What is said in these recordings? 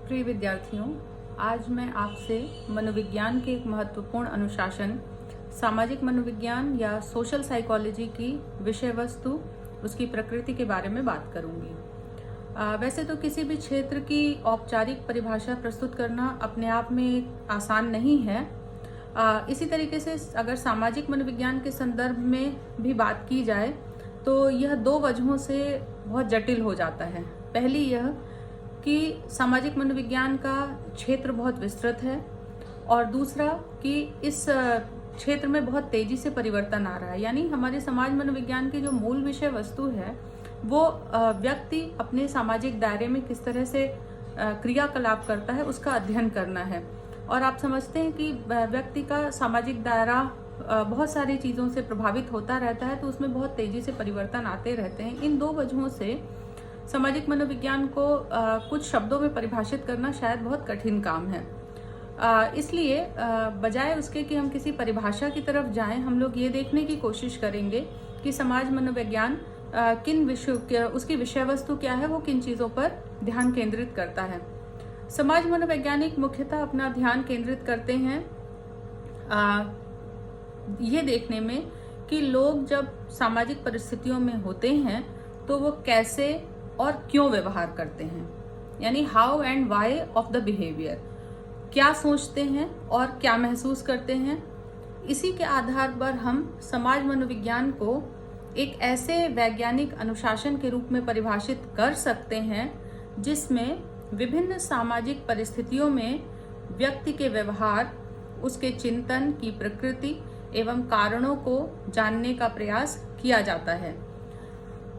प्रिय विद्यार्थियों, आज मैं आपसे मनोविज्ञान के एक महत्वपूर्ण अनुशासन सामाजिक मनोविज्ञान या सोशल साइकोलॉजी की विषय वस्तु, उसकी प्रकृति के बारे में बात करूंगी। वैसे तो किसी भी क्षेत्र की औपचारिक परिभाषा प्रस्तुत करना अपने आप में आसान नहीं है। इसी तरीके से अगर सामाजिक मनोविज्ञान के संदर्भ में भी बात की जाए तो यह दो वजहों से बहुत जटिल हो जाता है। पहली यह कि सामाजिक मनोविज्ञान का क्षेत्र बहुत विस्तृत है और दूसरा कि इस क्षेत्र में बहुत तेजी से परिवर्तन आ रहा है। यानी हमारे समाज मनोविज्ञान की जो मूल विषय वस्तु है वो व्यक्ति अपने सामाजिक दायरे में किस तरह से क्रियाकलाप करता है उसका अध्ययन करना है। और आप समझते हैं कि व्यक्ति का सामाजिक दायरा बहुत सारी चीज़ों से प्रभावित होता रहता है, तो उसमें बहुत तेजी से परिवर्तन आते रहते हैं। इन दो वजहों से सामाजिक मनोविज्ञान को कुछ शब्दों में परिभाषित करना शायद बहुत कठिन काम है। इसलिए बजाय उसके कि हम किसी परिभाषा की तरफ जाएं, हम लोग ये देखने की कोशिश करेंगे कि समाज मनोविज्ञान किन विषयों, उसकी विषय वस्तु क्या है, वो किन चीज़ों पर ध्यान केंद्रित करता है। समाज मनोवैज्ञानिक मुख्यतः अपना ध्यान केंद्रित करते हैं ये देखने में कि लोग जब सामाजिक परिस्थितियों में होते हैं तो वो कैसे और क्यों व्यवहार करते हैं, यानी how and why of the behaviour, क्या सोचते हैं और क्या महसूस करते हैं। इसी के आधार पर हम समाज मनोविज्ञान को एक ऐसे वैज्ञानिक अनुशासन के रूप में परिभाषित कर सकते हैं जिसमें विभिन्न सामाजिक परिस्थितियों में व्यक्ति के व्यवहार, उसके चिंतन की प्रकृति एवं कारणों को जानने का प्रयास किया जाता है।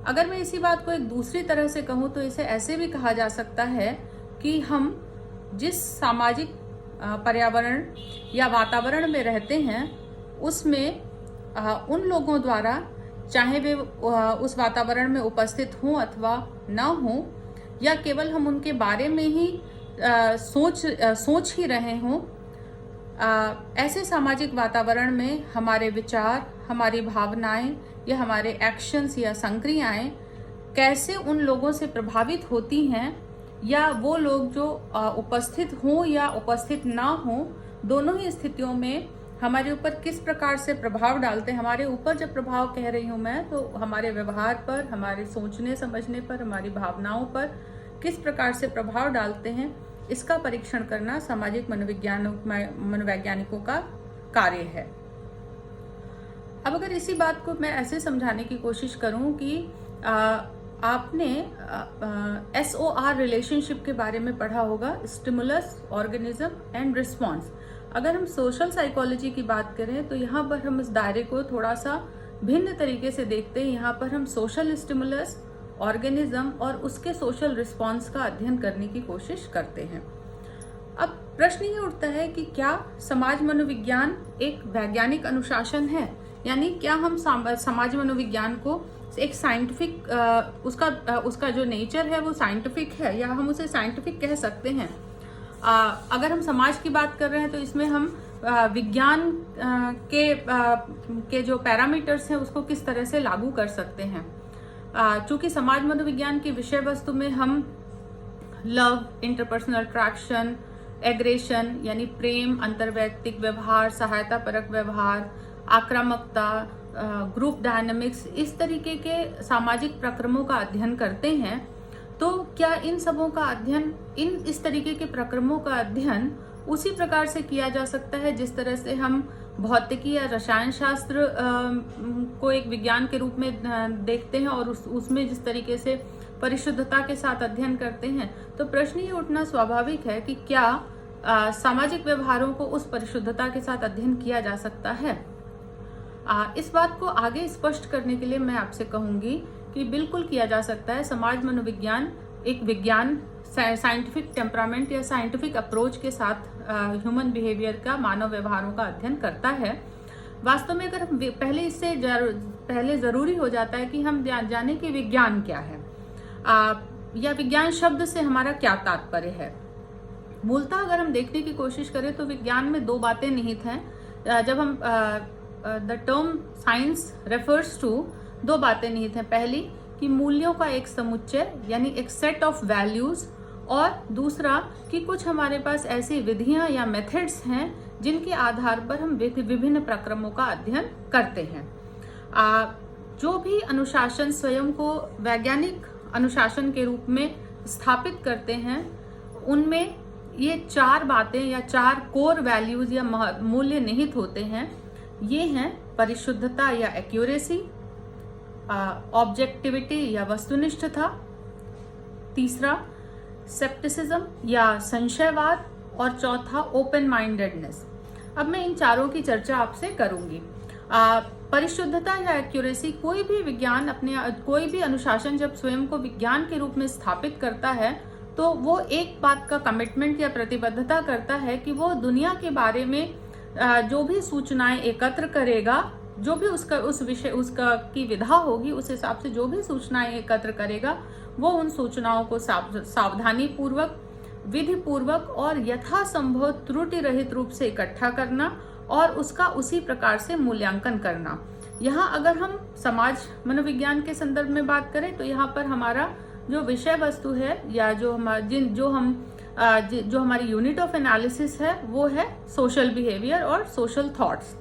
अगर मैं इसी बात को एक दूसरी तरह से कहूँ तो इसे ऐसे भी कहा जा सकता है कि हम जिस सामाजिक पर्यावरण या वातावरण में रहते हैं उसमें उन लोगों द्वारा, चाहे वे उस वातावरण में उपस्थित हों अथवा न हों, या केवल हम उनके बारे में ही सोच ही रहे हों, ऐसे सामाजिक वातावरण में हमारे विचार, हमारी भावनाएं या हमारे एक्शंस या संक्रियाएं कैसे उन लोगों से प्रभावित होती हैं, या वो लोग जो उपस्थित हों या उपस्थित ना हों, दोनों ही स्थितियों में हमारे ऊपर किस प्रकार से प्रभाव डालते हैं। हमारे ऊपर जब प्रभाव कह रही हूँ मैं, तो हमारे व्यवहार पर, हमारे सोचने समझने पर, हमारी भावनाओं पर किस प्रकार से प्रभाव डालते हैं, इसका परीक्षण करना सामाजिक मनोवैज्ञानिकों का कार्य है। अब अगर इसी बात को मैं ऐसे समझाने की कोशिश करूं कि आपने SOR रिलेशनशिप के बारे में पढ़ा होगा, स्टिमुलस, ऑर्गेनिज्म एंड रिस्पॉन्स। अगर हम सोशल साइकोलॉजी की बात करें तो यहाँ पर हम इस दायरे को थोड़ा सा भिन्न तरीके से देखते हैं। यहाँ पर हम सोशल स्टिमुलस, ऑर्गेनिज्म और उसके सोशल रिस्पॉन्स का अध्ययन करने की कोशिश करते हैं। अब प्रश्न ये उठता है कि क्या समाज मनोविज्ञान एक वैज्ञानिक अनुशासन है, यानी क्या हम समाज मनोविज्ञान को एक साइंटिफिक, उसका जो नेचर है वो साइंटिफिक है, या हम उसे साइंटिफिक कह सकते हैं। अगर हम समाज की बात कर रहे हैं तो इसमें हम विज्ञान के जो पैरामीटर्स हैं उसको किस तरह से लागू कर सकते हैं। चूंकि समाज मनोविज्ञान की विषय वस्तु में हम लव, इंटरपर्सनल अट्रैक्शन, एग्रेशन यानी प्रेम, अंतर्वैयक्तिक व्यवहार, सहायता परक व्यवहार, आक्रामकता, ग्रुप डायनामिक्स, इस तरीके के सामाजिक प्रक्रमों का अध्ययन करते हैं, तो क्या इन सबों का अध्ययन, इस तरीके के प्रक्रमों का अध्ययन उसी प्रकार से किया जा सकता है जिस तरह से हम भौतिकी या रसायन शास्त्र को एक विज्ञान के रूप में देखते हैं और उसमें जिस तरीके से परिशुद्धता के साथ अध्ययन करते हैं। तो प्रश्न ये उठना स्वाभाविक है कि क्या सामाजिक व्यवहारों को उस परिशुद्धता के साथ अध्ययन किया जा सकता है। इस बात को आगे स्पष्ट करने के लिए मैं आपसे कहूंगी कि बिल्कुल किया जा सकता है। समाज मनोविज्ञान एक विज्ञान, साइंटिफिक टेम्परामेंट या साइंटिफिक अप्रोच के साथ ह्यूमन बिहेवियर का, मानव व्यवहारों का अध्ययन करता है। वास्तव में अगर हम पहले जरूरी हो जाता है कि हम जाने कि विज्ञान क्या है, या विज्ञान शब्द से हमारा क्या तात्पर्य है। मूलतः अगर हम देखने की कोशिश करें तो विज्ञान में दो बातें निहित हैं। जब हम the term science refers to, दो बातें निहित हैं। पहली कि मूल्यों का एक समुच्चय यानी एक सेट ऑफ वैल्यूज और दूसरा कि कुछ हमारे पास ऐसी विधियां या मेथड्स हैं जिनके आधार पर हम विभिन्न प्रक्रमों का अध्ययन करते हैं। जो भी अनुशासन स्वयं को वैज्ञानिक अनुशासन के रूप में स्थापित करते हैं, उनमें ये 4 बातें या 4 कोर वैल्यूज या मूल्य निहित होते हैं। ये हैं परिशुद्धता या एक्यूरेसी, ऑब्जेक्टिविटी या वस्तुनिष्ठता, तीसरा स्केप्टिसिज्म या संशयवाद, और चौथा ओपन माइंडेडनेस। अब मैं इन चारों की चर्चा आपसे करूंगी। परिशुद्धता या एक्यूरेसी, कोई भी विज्ञान कोई भी अनुशासन जब स्वयं को विज्ञान के रूप में स्थापित करता है तो वो एक बात का कमिटमेंट या प्रतिबद्धता करता है कि वो दुनिया के बारे में जो भी सूचनाएं एकत्र करेगा, जो भी उसका की विधा होगी, उस हिसाब से जो भी सूचनाएं एकत्र करेगा, वो उन सूचनाओं को सावधानी पूर्वक, विधि पूर्वक और यथासंभव त्रुटि रहित रूप से इकट्ठा करना और उसका उसी प्रकार से मूल्यांकन करना। यहाँ अगर हम समाज मनोविज्ञान के संदर्भ में बात करें तो यहाँ पर हमारा जो विषय वस्तु है या जो हमारी यूनिट ऑफ एनालिसिस है वो है सोशल बिहेवियर और सोशल थॉट्स।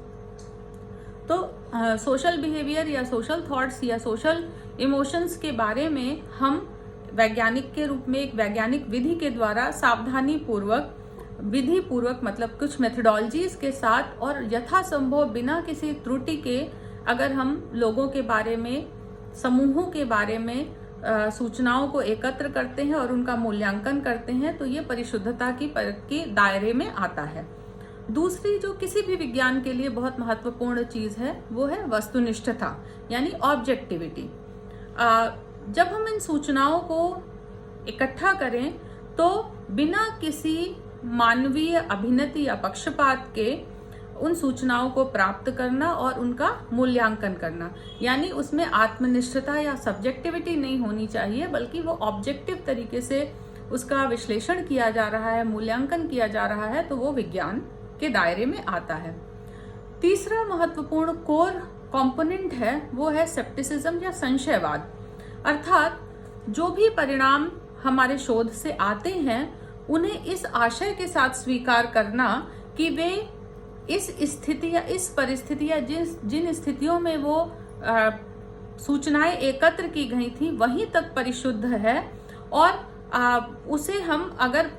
तो सोशल बिहेवियर या सोशल थॉट्स या सोशल इमोशंस के बारे में हम वैज्ञानिक के रूप में एक वैज्ञानिक विधि के द्वारा सावधानी पूर्वक, विधि पूर्वक मतलब कुछ मेथडोलॉजीज के साथ और यथासंभव बिना किसी त्रुटि के अगर हम लोगों के बारे में, समूहों के बारे में सूचनाओं को एकत्र करते हैं और उनका मूल्यांकन करते हैं तो ये परिशुद्धता की दायरे में आता है। दूसरी जो किसी भी विज्ञान के लिए बहुत महत्वपूर्ण चीज है वो है वस्तुनिष्ठता यानी ऑब्जेक्टिविटी। जब हम इन सूचनाओं को इकट्ठा करें तो बिना किसी मानवीय अभिनति या पक्षपात के उन सूचनाओं को प्राप्त करना और उनका मूल्यांकन करना, यानी उसमें आत्मनिष्ठता या सब्जेक्टिविटी नहीं होनी चाहिए, बल्कि वो ऑब्जेक्टिव तरीके से उसका विश्लेषण किया जा रहा है, मूल्यांकन किया जा रहा है, तो वो विज्ञान के दायरे में आता है। तीसरा महत्वपूर्ण कोर कंपोनेंट है वो है स्केप्टिसिज्म या संशयवाद, अर्थात जो भी परिणाम हमारे शोध से आते हैं उन्हें इस आशय के साथ स्वीकार करना कि वे इस स्थिति या इस परिस्थिति या जिन स्थितियों में वो सूचनाएं एकत्र की गई थी वहीं तक परिशुद्ध है और उसे हम अगर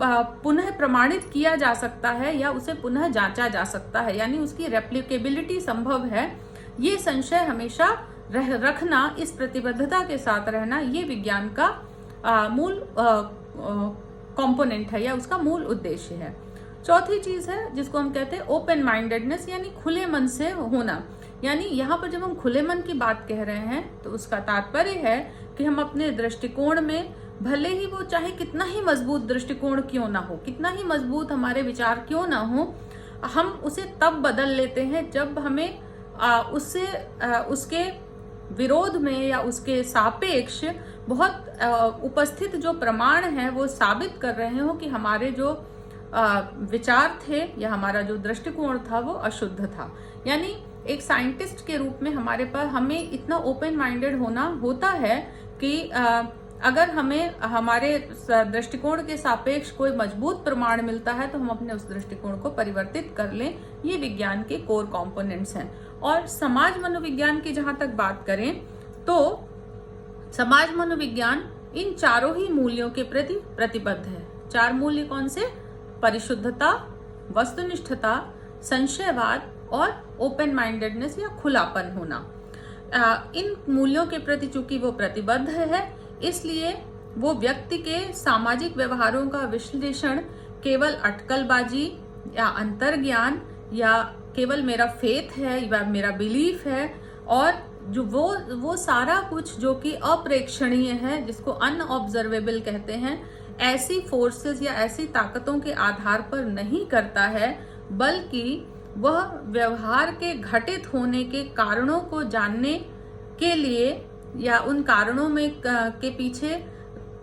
पुनः प्रमाणित किया जा सकता है या उसे पुनः जांचा जा सकता है, यानी उसकी रेप्लिकेबिलिटी संभव है। ये संशय हमेशा रखना, इस प्रतिबद्धता के साथ रहना, ये विज्ञान का मूल कंपोनेंट है या उसका मूल उद्देश्य है। चौथी चीज है जिसको हम कहते हैं ओपन माइंडेडनेस यानी खुले मन से होना। यानी यहाँ पर जब हम खुले मन की बात कह रहे हैं तो उसका तात्पर्य है कि हम अपने दृष्टिकोण में, भले ही वो चाहे कितना ही मजबूत दृष्टिकोण क्यों ना हो, कितना ही मजबूत हमारे विचार क्यों ना हो, हम उसे तब बदल लेते हैं जब हमें उसके विरोध में या उसके सापेक्ष बहुत उपस्थित जो प्रमाण है वो साबित कर रहे हो कि हमारे जो विचार थे या हमारा जो दृष्टिकोण था वो अशुद्ध था। यानी एक साइंटिस्ट के रूप में हमें इतना ओपन माइंडेड होना होता है कि अगर हमें हमारे दृष्टिकोण के सापेक्ष कोई मजबूत प्रमाण मिलता है तो हम अपने उस दृष्टिकोण को परिवर्तित कर लें। ये विज्ञान के कोर कंपोनेंट्स हैं। और समाज मनोविज्ञान की जहां तक बात करें तो समाज मनोविज्ञान इन चारों ही मूल्यों के प्रति प्रतिबद्ध है। 4 मूल्य कौन से? परिशुद्धता, वस्तुनिष्ठता, संशयवाद और ओपन माइंडेडनेस या खुलापन होना। इन मूल्यों के प्रति चूंकि वो प्रतिबद्ध है, इसलिए वो व्यक्ति के सामाजिक व्यवहारों का विश्लेषण केवल अटकलबाजी या अंतर्ज्ञान या केवल मेरा फेथ है या मेरा बिलीफ है, और जो वो सारा कुछ जो कि अप्रेक्षणीय है, जिसको अनऑब्जर्वेबल कहते हैं, ऐसी फोर्सेस या ऐसी ताकतों के आधार पर नहीं करता है, बल्कि वह व्यवहार के घटित होने के कारणों को जानने के लिए या उन कारणों में के पीछे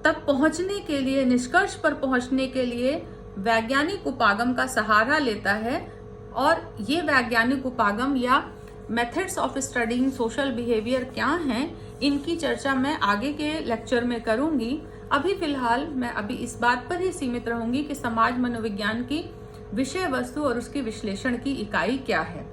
तक पहुंचने के लिए, निष्कर्ष पर पहुंचने के लिए वैज्ञानिक उपागम का सहारा लेता है। और ये वैज्ञानिक उपागम या methods of studying social behaviour क्या हैं, इनकी चर्चा मैं आगे के लेक्चर में करूंगी। अभी फिलहाल मैं अभी इस बात पर ही सीमित रहूंगी कि समाज मनोविज्ञान की विषय वस्तु और उसकी विश्लेषण की इकाई क्या है।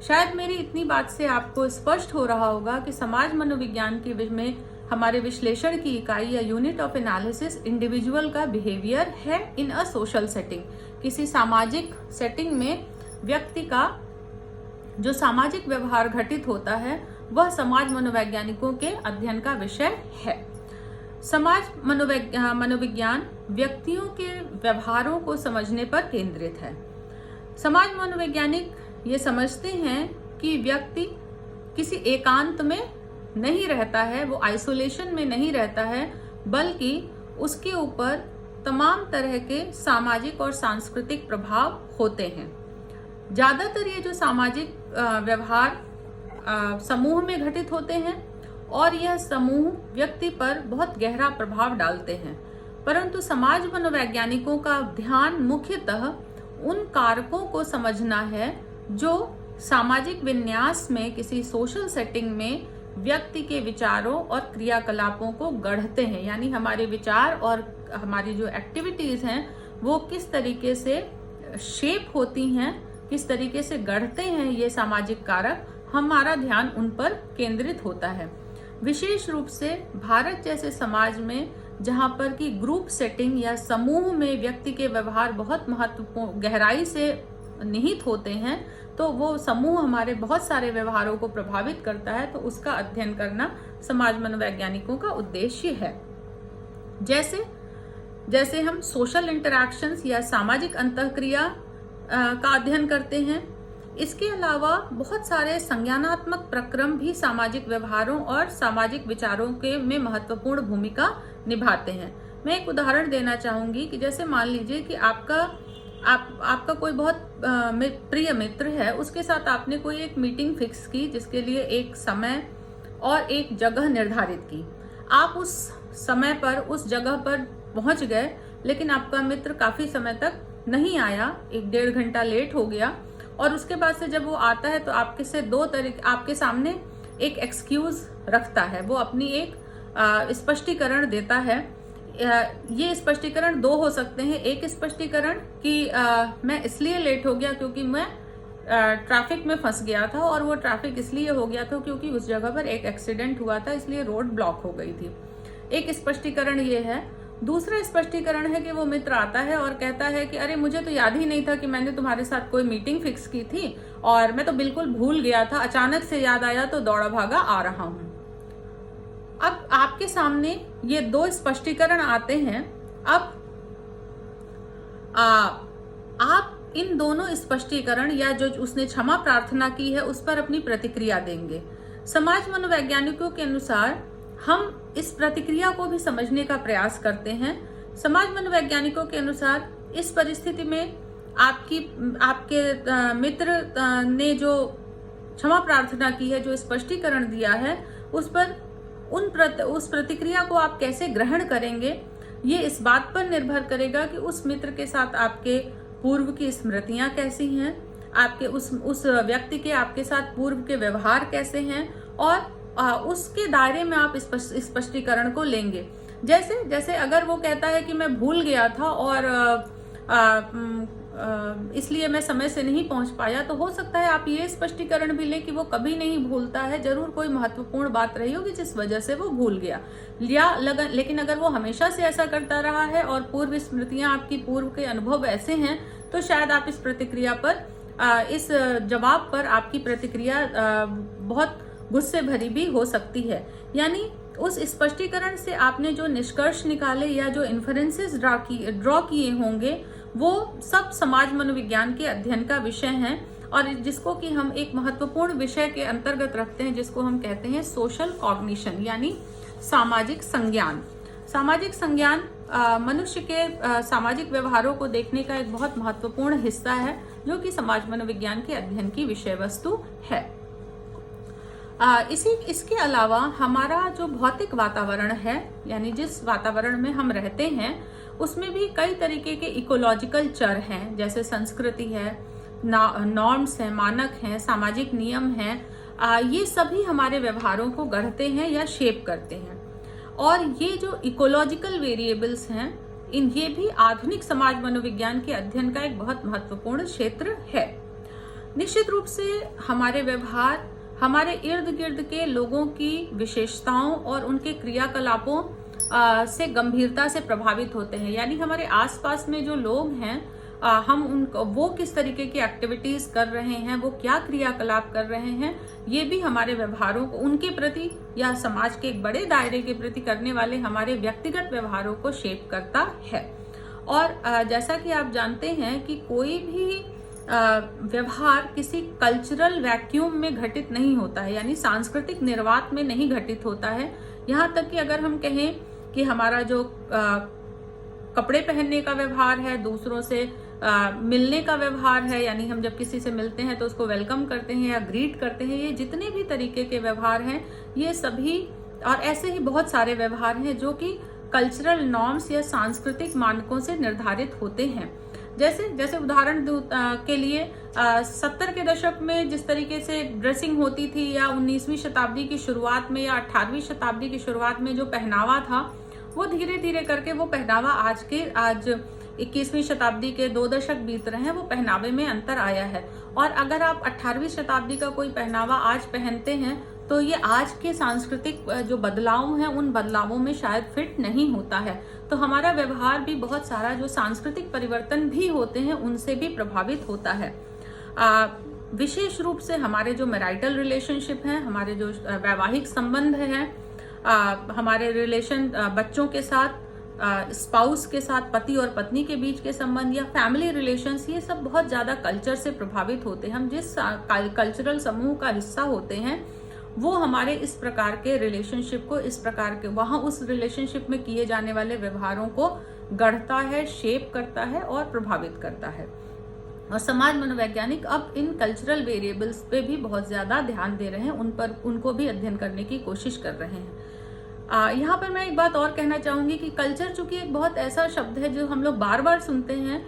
शायद मेरी इतनी बात से आपको स्पष्ट हो रहा होगा कि समाज मनोविज्ञान की में हमारे विश्लेषण की इकाई या यूनिट ऑफ एनालिसिस इंडिविजुअल का बिहेवियर है इन अ सोशल सेटिंग। किसी सामाजिक सेटिंग में व्यक्ति का जो सामाजिक व्यवहार घटित होता है वह समाज मनोवैज्ञानिकों के अध्ययन का विषय है। समाज मनोविज्ञान व्यक्तियों के व्यवहारों को समझने पर केंद्रित है। समाज मनोवैज्ञानिक ये समझते हैं कि व्यक्ति किसी एकांत में नहीं रहता है, वो आइसोलेशन में नहीं रहता है, बल्कि उसके ऊपर तमाम तरह के सामाजिक और सांस्कृतिक प्रभाव होते हैं। ज्यादातर ये जो सामाजिक व्यवहार समूह में घटित होते हैं और यह समूह व्यक्ति पर बहुत गहरा प्रभाव डालते हैं, परंतु समाज मनोवैज्ञानिकों का ध्यान मुख्यतः उन कारकों को समझना है जो सामाजिक विन्यास में किसी सोशल सेटिंग में व्यक्ति के विचारों और क्रियाकलापों को गढ़ते हैं। यानी हमारे विचार और हमारी जो एक्टिविटीज हैं वो किस तरीके से शेप होती हैं, किस तरीके से गढ़ते हैं ये सामाजिक कारक, हमारा ध्यान उन पर केंद्रित होता है। विशेष रूप से भारत जैसे समाज में जहां पर कि ग्रुप सेटिंग या समूह में व्यक्ति के व्यवहार बहुत महत्वपूर्ण गहराई से निहित होते हैं, तो वो समूह हमारे बहुत सारे व्यवहारों को प्रभावित करता है, तो उसका अध्ययन करना समाज मनोवैज्ञानिकों का उद्देश्य है। जैसे हम सोशल इंटरैक्शंस या सामाजिक अंतःक्रिया का अध्ययन करते हैं, इसके अलावा बहुत सारे संज्ञानात्मक प्रक्रम भी सामाजिक व्यवहारों और सामाजिक विचारों के में महत्वपूर्ण भूमिका निभाते हैं। मैं एक उदाहरण देना चाहूंगी कि जैसे मान लीजिए कि आपका कोई बहुत प्रिय मित्र है, उसके साथ आपने कोई एक मीटिंग फिक्स की जिसके लिए एक समय और एक जगह निर्धारित की। आप उस समय पर उस जगह पर पहुंच गए, लेकिन आपका मित्र काफी समय तक नहीं आया, 1-1.5 घंटा लेट हो गया, और उसके बाद से जब वो आता है तो आपके सामने एक एक्सक्यूज रखता है, वो अपनी एक स्पष्टीकरण देता है। ये स्पष्टीकरण 2 हो सकते हैं। एक स्पष्टीकरण कि मैं इसलिए लेट हो गया क्योंकि मैं ट्रैफिक में फंस गया था, और वो ट्रैफिक इसलिए हो गया था क्योंकि उस जगह पर एक एक्सीडेंट हुआ था, इसलिए रोड ब्लॉक हो गई थी। एक स्पष्टीकरण ये है। दूसरा स्पष्टीकरण है कि वो मित्र आता है और कहता है कि अरे मुझे तो याद ही नहीं था कि मैंने तुम्हारे साथ कोई मीटिंग फिक्स की थी, और मैं तो बिल्कुल भूल गया था, अचानक से याद आया तो दौड़ा भागा आ रहा हूं। अब आपके सामने ये 2 स्पष्टीकरण आते हैं। अब आप इन दोनों स्पष्टीकरण या जो उसने क्षमा प्रार्थना की है उस पर अपनी प्रतिक्रिया देंगे। समाज मनोवैज्ञानिकों के अनुसार हम इस प्रतिक्रिया को भी समझने का प्रयास करते हैं। समाज मनोवैज्ञानिकों के अनुसार इस परिस्थिति में आपके मित्र ने जो क्षमा प्रार्थना की है, जो स्पष्टीकरण दिया है, उस पर उस प्रतिक्रिया को आप कैसे ग्रहण करेंगे, ये इस बात पर निर्भर करेगा कि उस मित्र के साथ आपके पूर्व की स्मृतियां कैसी हैं, आपके उस व्यक्ति के आपके साथ पूर्व के व्यवहार कैसे हैं, और उसके दायरे में आप स्पष्टीकरण को लेंगे। जैसे अगर वो कहता है कि मैं भूल गया था और इसलिए मैं समय से नहीं पहुंच पाया, तो हो सकता है आप ये स्पष्टीकरण भी लें कि वो कभी नहीं भूलता है, जरूर कोई महत्वपूर्ण बात रही होगी जिस वजह से वो भूल गया। लेकिन अगर वो हमेशा से ऐसा करता रहा है और पूर्व स्मृतियां आपकी पूर्व के अनुभव ऐसे हैं, तो शायद आप इस प्रतिक्रिया पर इस जवाब पर आपकी प्रतिक्रिया बहुत गुस्से भरी भी हो सकती है। यानी उस स्पष्टीकरण से आपने जो निष्कर्ष निकाले या जो इन्फरेंसेस ड्रॉ किए होंगे, वो सब समाज मनोविज्ञान के अध्ययन का विषय हैं, और जिसको कि हम एक महत्वपूर्ण विषय के अंतर्गत रखते हैं, जिसको हम कहते हैं सोशल कॉग्निशन, यानी सामाजिक संज्ञान। सामाजिक संज्ञान मनुष्य के सामाजिक व्यवहारों को देखने का एक बहुत महत्वपूर्ण हिस्सा है, जो कि समाज मनोविज्ञान के अध्ययन की विषय वस्तु है। इसके अलावा हमारा जो भौतिक वातावरण है, यानी जिस वातावरण में हम रहते हैं, उसमें भी कई तरीके के इकोलॉजिकल चर हैं, जैसे संस्कृति है, नॉर्म्स हैं, मानक हैं, सामाजिक नियम हैं। ये सभी हमारे व्यवहारों को गढ़ते हैं या शेप करते हैं। और ये जो इकोलॉजिकल वेरिएबल्स हैं, ये भी आधुनिक समाज मनोविज्ञान के अध्ययन का एक बहुत महत्वपूर्ण क्षेत्र है। निश्चित रूप से हमारे व्यवहार हमारे इर्द गिर्द के लोगों की विशेषताओं और उनके क्रियाकलापों से गंभीरता से प्रभावित होते हैं। यानी हमारे आसपास में जो लोग हैं, हम उनको वो किस तरीके की एक्टिविटीज कर रहे हैं, वो क्या क्रियाकलाप कर रहे हैं, ये भी हमारे व्यवहारों को उनके प्रति या समाज के एक बड़े दायरे के प्रति करने वाले हमारे व्यक्तिगत व्यवहारों को शेप करता है। और जैसा कि आप जानते हैं कि कोई भी व्यवहार किसी कल्चरल वैक्यूम में घटित नहीं होता है, यानी सांस्कृतिक निर्वात में नहीं घटित होता है। यहाँ तक कि अगर हम कहें कि हमारा जो कपड़े पहनने का व्यवहार है, दूसरों से मिलने का व्यवहार है, यानी हम जब किसी से मिलते हैं तो उसको वेलकम करते हैं या ग्रीट करते हैं, ये जितने भी तरीके के व्यवहार हैं, ये सभी और ऐसे ही बहुत सारे व्यवहार हैं जो कि कल्चरल नॉर्म्स या सांस्कृतिक मानकों से निर्धारित होते हैं। जैसे उदाहरण के लिए 70 के दशक में जिस तरीके से ड्रेसिंग होती थी, या 19वीं शताब्दी की शुरुआत में या 18वीं शताब्दी की शुरुआत में जो पहनावा था, वो धीरे धीरे करके वो पहनावा आज 21वीं शताब्दी के 2 दशक बीत रहे हैं, वो पहनावे में अंतर आया है। और अगर आप 18वीं शताब्दी का कोई पहनावा आज पहनते हैं तो ये आज के सांस्कृतिक जो बदलाव हैं, उन बदलावों में शायद फिट नहीं होता है। तो हमारा व्यवहार भी बहुत सारा जो सांस्कृतिक परिवर्तन भी होते हैं उनसे भी प्रभावित होता है। विशेष रूप से हमारे जो मैरिटल रिलेशनशिप हैं, हमारे जो वैवाहिक संबंध हैं, हमारे रिलेशन बच्चों के साथ, स्पाउस के साथ, पति और पत्नी के बीच के संबंध या फैमिली रिलेशंस, ये सब बहुत ज्यादा कल्चर से प्रभावित होते हैं। हम जिस कल्चरल समूह का हिस्सा होते हैं वो हमारे इस प्रकार के रिलेशनशिप को, इस प्रकार के वहां उस रिलेशनशिप में किए जाने वाले व्यवहारों को गढ़ता है, शेप करता है और प्रभावित करता है। और समाज मनोवैज्ञानिक अब इन कल्चरल वेरिएबल्स पे भी बहुत ज्यादा ध्यान दे रहे हैं, उनको भी अध्ययन करने की कोशिश कर रहे हैं। यहाँ पर मैं एक बात और कहना चाहूंगी कि कल्चर चूंकि एक बहुत ऐसा शब्द है जो हम लोग बार बार सुनते हैं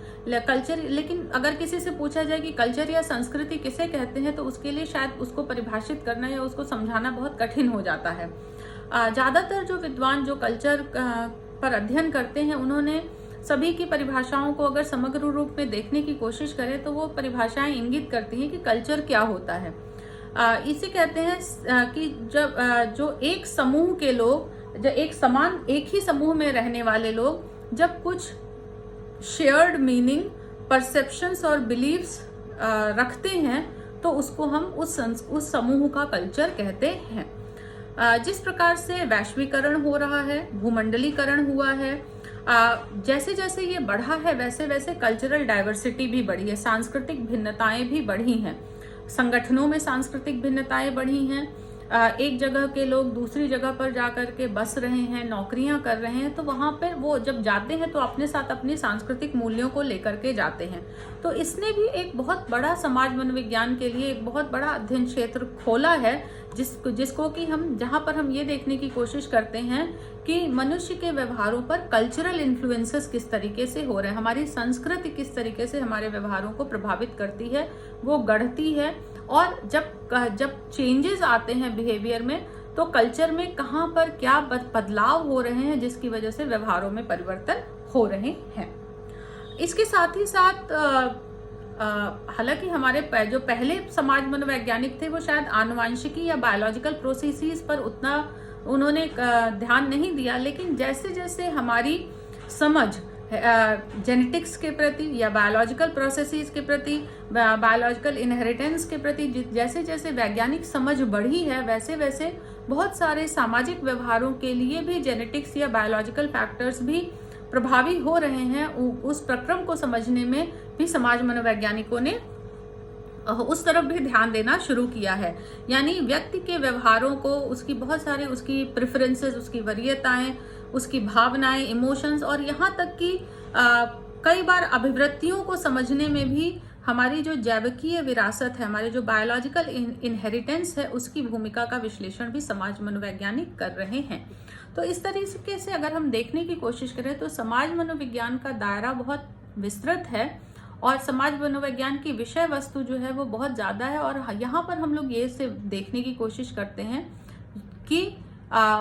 कल्चर, लेकिन अगर किसी से पूछा जाए कि कल्चर या संस्कृति किसे कहते हैं तो उसके लिए शायद उसको परिभाषित करना या उसको समझाना बहुत कठिन हो जाता है। ज्यादातर जो विद्वान जो कल्चर पर अध्ययन करते हैं, उन्होंने सभी की परिभाषाओं को अगर समग्र रूप में देखने की कोशिश करें तो वो परिभाषाएं इंगित करती हैं कि कल्चर क्या होता है। इसे कहते हैं कि जब जो एक समूह के लोग, जो एक ही समूह में रहने वाले लोग जब कुछ शेयर्ड मीनिंग, परसेप्शंस और बिलीव्स रखते हैं तो उसको हम उस समूह का कल्चर कहते हैं। जिस प्रकार से वैश्वीकरण हो रहा है, भूमंडलीकरण हुआ है, जैसे जैसे ये बढ़ा है वैसे वैसे कल्चरल डाइवर्सिटी भी बढ़ी है, सांस्कृतिक भिन्नताएं भी बढ़ी हैं, संगठनों में सांस्कृतिक भिन्नताएं बढ़ी हैं। एक जगह के लोग दूसरी जगह पर जाकर के बस रहे हैं, नौकरियां कर रहे हैं, तो वहां पर वो जब जाते हैं तो अपने साथ अपनी सांस्कृतिक मूल्यों को लेकर के जाते हैं। तो इसने भी एक बहुत बड़ा समाज मनोविज्ञान के लिए एक बहुत बड़ा अध्ययन क्षेत्र खोला है, जिसको कि हम जहां पर हम ये देखने की कोशिश करते हैं कि मनुष्य के व्यवहारों पर कल्चरल इन्फ्लुएंसेस किस तरीके से हो रहे हैं, हमारी संस्कृति किस तरीके से हमारे व्यवहारों को प्रभावित करती है, वो गढ़ती है। और जब चेंजेस आते हैं बिहेवियर में तो कल्चर में कहाँ पर क्या बदलाव हो रहे हैं जिसकी वजह से व्यवहारों में परिवर्तन हो रहे हैं। इसके साथ ही साथ हालांकि हमारे जो पहले समाज मनोवैज्ञानिक थे वो शायद आनुवांशिकी या बायोलॉजिकल प्रोसेसेस पर उतना उन्होंने ध्यान नहीं दिया, लेकिन जैसे जैसे हमारी समझ जेनेटिक्स के प्रति या बायोलॉजिकल प्रोसेसेस के प्रति, बायोलॉजिकल इनहेरिटेंस के प्रति जैसे जैसे वैज्ञानिक समझ बढ़ी है, वैसे वैसे बहुत सारे सामाजिक व्यवहारों के लिए भी जेनेटिक्स या बायोलॉजिकल फैक्टर्स भी प्रभावी हो रहे हैं। उस प्रक्रम को समझने में भी समाज मनोवैज्ञानिकों ने उस तरफ भी ध्यान देना शुरू किया है। यानी व्यक्ति के व्यवहारों को, उसकी बहुत सारे उसकी प्रेफरेंसेस, उसकी वरीयताएं, उसकी भावनाएं, इमोशंस और यहाँ तक कि कई बार अभिवृत्तियों को समझने में भी हमारी जो जैविकीय विरासत है, हमारे जो बायोलॉजिकल इनहेरिटेंस है, उसकी भूमिका का विश्लेषण भी समाज मनोवैज्ञानिक कर रहे हैं। तो इस तरीके से अगर हम देखने की कोशिश करें तो समाज मनोविज्ञान का दायरा बहुत विस्तृत है और समाज मनोविज्ञान की विषय वस्तु जो है वो बहुत ज्यादा है। और यहाँ पर हम लोग ये से देखने की कोशिश करते हैं कि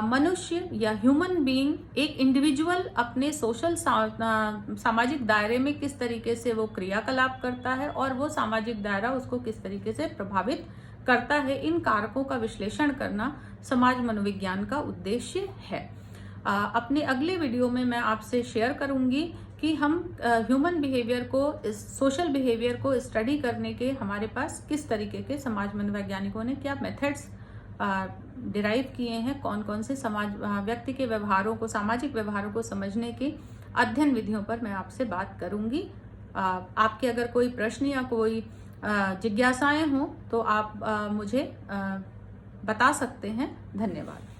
मनुष्य या ह्यूमन बीइंग एक इंडिविजुअल अपने सोशल सामाजिक दायरे में किस तरीके से वो क्रियाकलाप करता है और वो सामाजिक दायरा उसको किस तरीके से प्रभावित करता है, इन कारकों का विश्लेषण करना समाज मनोविज्ञान का उद्देश्य है। अपने अगले वीडियो में मैं आपसे शेयर करूंगी कि हम ह्यूमन बिहेवियर को, सोशल बिहेवियर को स्टडी करने के हमारे पास किस तरीके के समाज मनोवैज्ञानिकों ने क्या मेथड्स डिराइव किए हैं, कौन कौन से व्यक्ति के व्यवहारों को, सामाजिक व्यवहारों को समझने की अध्ययन विधियों पर मैं आपसे बात करूंगी। आपके अगर कोई प्रश्न या कोई जिज्ञासाएं हों तो आप मुझे बता सकते हैं। धन्यवाद।